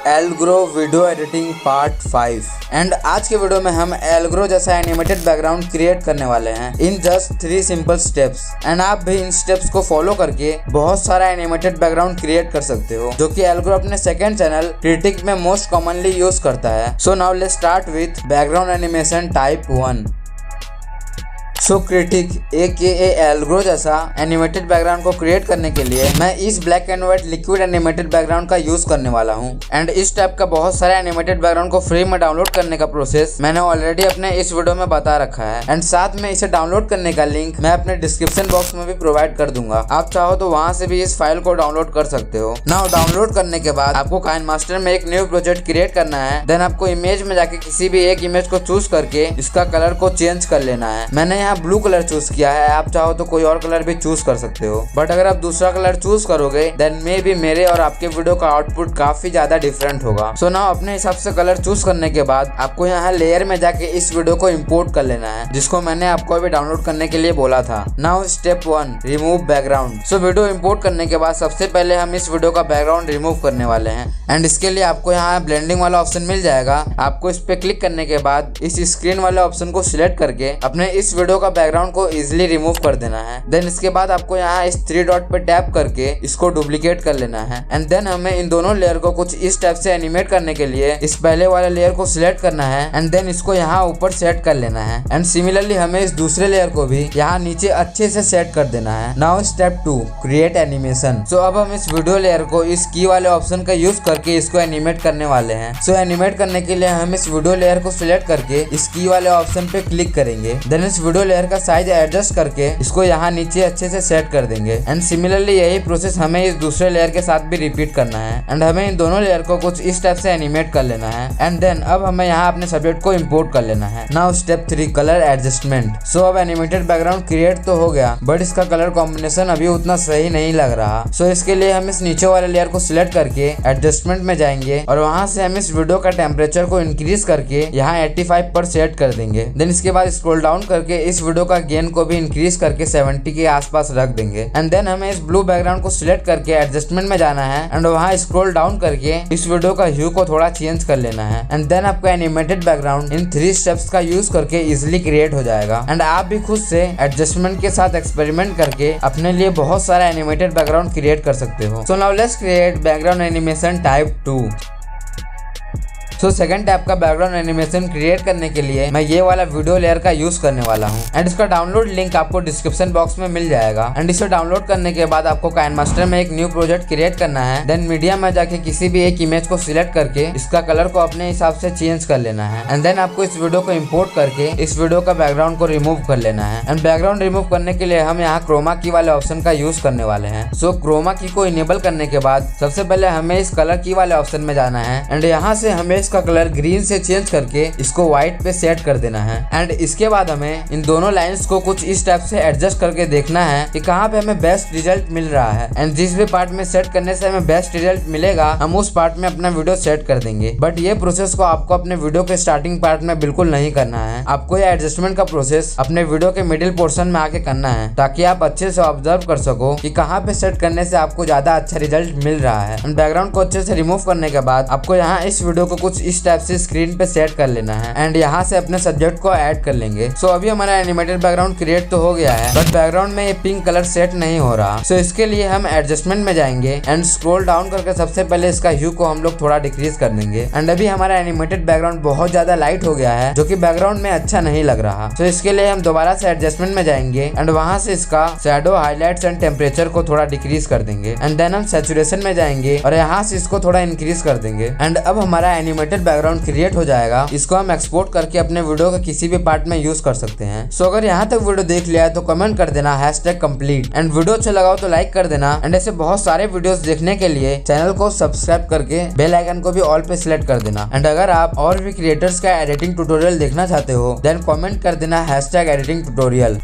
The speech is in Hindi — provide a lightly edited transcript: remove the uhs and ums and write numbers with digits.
एल्ग्रो वीडियो एडिटिंग पार्ट 5। एंड आज के वीडियो में हम एल्ग्रो जैसा एनिमेटेड बैकग्राउंड क्रिएट करने वाले हैं in just 3 simple steps. And आप भी इन स्टेप्स को फॉलो करके बहुत सारा एनिमेटेड बैकग्राउंड क्रिएट कर सकते हो, जो कि एल्ग्रो अपने सेकंड चैनल क्रिटिक में मोस्ट कॉमनली यूज करता है। So now let's start with background animation type 1। So critic AKA एल्ग्रो जैसा एनिमेटेड बैकग्राउंड को क्रिएट करने के लिए मैं इस black and white liquid animated background का यूज करने वाला हूँ। एंड इस टाइप का बहुत सारे एनिमेटेड बैकग्राउंड को फ्री में डाउनलोड करने का प्रोसेस मैंने ऑलरेडी अपने इस वीडियो में बता रखा है। एंड साथ में इसे डाउनलोड करने का लिंक मैं अपने डिस्क्रिप्शन बॉक्स में भी प्रोवाइड कर दूंगा। आप चाहो तो वहाँ से भी इस फाइल को डाउनलोड कर सकते हो। नाउ डाउनलोड करने के बाद आपको काइनमास्टर में एक न्यू प्रोजेक्ट क्रिएट करना है। देन आपको इमेज में जाके किसी भी एक इमेज को चूज करके इसका कलर को चेंज कर लेना है। मैंने यहाँ ब्लू कलर चूज किया है, आप चाहो तो कोई और कलर भी चूज कर सकते हो। बट अगर आप दूसरा कलर चूज करोगे देन मे बी मेरे और आपके वीडियो का आउटपुट काफी ज्यादा डिफरेंट होगा। सो नाउ अपने हिसाब से कलर चूज करने के बाद आपको यहाँ लेयर में जाके इस वीडियो को इम्पोर्ट कर लेना है, जिसको मैंने आपको अभी डाउनलोड करने के लिए बोला था। Now step 1 remove background. So video import करने के बाद सबसे पहले हम इस वीडियो का बैकग्राउंड रिमूव करने वाले हैं। एंड इसके लिए आपको यहाँ ब्लेंडिंग वाला ऑप्शन मिल जाएगा। आपको इस पे क्लिक करने के बाद इस स्क्रीन वाले ऑप्शन को सिलेक्ट करके अपने इस वीडियो का बैकग्राउंड को इजिली रिमूव कर देना है। देन इसके बाद आपको यहाँ इस 3 डॉट पे टैप करके इसको डुप्लीकेट कर लेना है। एंड देन हमें इन दोनों लेयर को कुछ इस टाइप से एनिमेट करने के लिए इस पहले वाले लेयर को सिलेक्ट करना है एंड देन इसको यहाँ ऊपर सेट कर लेना है। एंड सिमिलरली हमें इस दूसरे लेयर को भी यहाँ नीचे अच्छे से सेट कर देना है। Now step 2 create animation. So अब हम इस वीडियो लेयर को इस की वाले ऑप्शन का यूज करके इसको एनिमेट करने वाले हैं। सो एनिमेट करने के लिए हम इस वीडियो लेयर को सिलेक्ट करके इस की वाले ऑप्शन पे क्लिक करेंगे। देन इस वीडियो लेयर का साइज एडजस्ट करके इसको यहाँ नीचे अच्छे से सेट कर देंगे। एंड सिमिलरली यही प्रोसेस हमें इस दूसरे लेयर के साथ भी रिपीट करना है। एंड हमें इन दोनों लेयर को कुछ इस टाइप से एनिमेट कर लेना है। एंड देन अब हमें यहाँ अपने सब्जेक्ट को इंपोर्ट कर लेना है। Now step 3 colour adjustment. So अब एनिमेटेड बैकग्राउंड क्रिएट तो हो गया, बट इसका कलर कॉम्बिनेशन अभी उतना सही नहीं लग रहा। सो इसके लिए हम इस नीचे वाले लेयर को सिलेक्ट करके एडजस्टमेंट में जाएंगे और वहां से हम इस वीडियो का टेम्परेचर को इंक्रीज करके यहाँ 85 पर सेट कर देंगे। देन इसके बाद स्क्रॉल डाउन करके इस वीडियो का गेन को भी इंक्रीज करके 70 के आसपास रख देंगे। एंड देन हमें इस ब्लू बैकग्राउंड को सिलेक्ट करके एडजस्टमेंट में जाना है एंड वहाँ स्क्रॉल डाउन करके इस वीडियो का ह्यू को थोड़ा चेंज कर लेना है। एंड देन आपका एनिमेटेड बैकग्राउंड इन 3 स्टेप्स का यूज करके इजिली क्रिएट हो जाएगा। एंड आप भी खुद से एडजस्टमेंट के साथ एक्सपेरिमेंट करके अपने लिए बहुत सारा एनिमेटेड बैकग्राउंड क्रिएट कर सकते हो। So now let's create background animation type 2। So second type का बैकग्राउंड एनिमेशन क्रिएट करने के लिए मैं ये वाला वीडियो लेयर का यूज करने वाला हूँ। एंड इसका डाउनलोड लिंक आपको डिस्क्रिप्शन बॉक्स में मिल जाएगा। एंड इसे डाउनलोड करने के बाद आपको काइनमास्टर में एक न्यू प्रोजेक्ट क्रिएट करना है। देन मीडिया में जाके किसी भी एक इमेज को सिलेक्ट करके इसका कलर को अपने हिसाब से चेंज कर लेना है। एंड देन आपको इस वीडियो को इम्पोर्ट करके इस वीडियो का बैकग्राउंड को रिमूव कर लेना है। एंड बैकग्राउंड रिमूव करने के लिए हम यहाँ क्रोमा की वाले ऑप्शन का यूज करने वाले हैं। सो क्रोमा की को इनेबल करने के बाद सबसे पहले हमें इस कलर की वाले ऑप्शन में जाना है। एंड यहाँ से हमें इसका कलर ग्रीन से चेंज करके इसको व्हाइट पे सेट कर देना है। एंड इसके बाद हमें इन दोनों लाइंस को कुछ इस टाइप से एडजस्ट करके देखना है कि कहाँ पे हमें बेस्ट रिजल्ट मिल रहा है। एंड जिस भी पार्ट में सेट करने से हमें बेस्ट रिजल्ट मिलेगा हम उस पार्ट में अपना वीडियो सेट कर देंगे। बट ये प्रोसेस को आपको अपने वीडियो के स्टार्टिंग पार्ट में बिल्कुल नहीं करना है। आपको ये एडजस्टमेंट का प्रोसेस अपने वीडियो के मिडिल पोर्शन में आके करना है, ताकि आप अच्छे से ऑब्जर्व कर सको कि कहाँ पे सेट करने से आपको ज्यादा अच्छा रिजल्ट मिल रहा है। एंड बैकग्राउंड को अच्छे से रिमूव करने के बाद आपको यहाँ इस वीडियो को कुछ इस टाइप से स्क्रीन पे सेट कर लेना है। एंड यहाँ से अपने सब्जेक्ट को ऐड कर लेंगे। सो अभी हमारा एनिमेटेड बैकग्राउंड क्रिएट तो हो गया है, बट बैकग्राउंड में ये पिंक कलर सेट नहीं हो रहा। सो इसके लिए हम एडजस्टमेंट में जाएंगे एंड स्क्रॉल डाउन करके सबसे पहले इसका ह्यू को हम लोग थोड़ा डिक्रीज कर देंगे। एंड अभी हमारा एनिमेटेड बैकग्राउंड बहुत ज्यादा लाइट हो गया है, जो कि बैकग्राउंड में अच्छा नहीं लग रहा। सो इसके लिए हम दोबारा से एडजस्टमेंट में जाएंगे एंड वहां से इसका शैडो, हाईलाइट्स एंड टेम्परेचर को थोड़ा डिक्रीज कर देंगे। एंड देन हम सैचुरेशन में जाएंगे और यहाँ से इसको थोड़ा इंक्रीज कर देंगे। एंड अब हमारा एनिमेटेड बैकग्राउंड क्रिएट हो जाएगा। इसको हम एक्सपोर्ट करके अपने वीडियो के किसी भी पार्ट में यूज कर सकते हैं। सो अगर यहाँ तक वीडियो देख लिया है तो कमेंट कर देना #complete। एंड वीडियो अच्छा लगा हो तो लाइक कर देना। एंड ऐसे बहुत सारे वीडियोस देखने के लिए चैनल को सब्सक्राइब करके बेल आइकन को भी ऑल पे सिलेक्ट कर देना। एंड अगर आप और भी क्रिएटर्स का एडिटिंग ट्यूटोरियल देखना चाहते हो देन कमेंट कर देना #editing tutorial।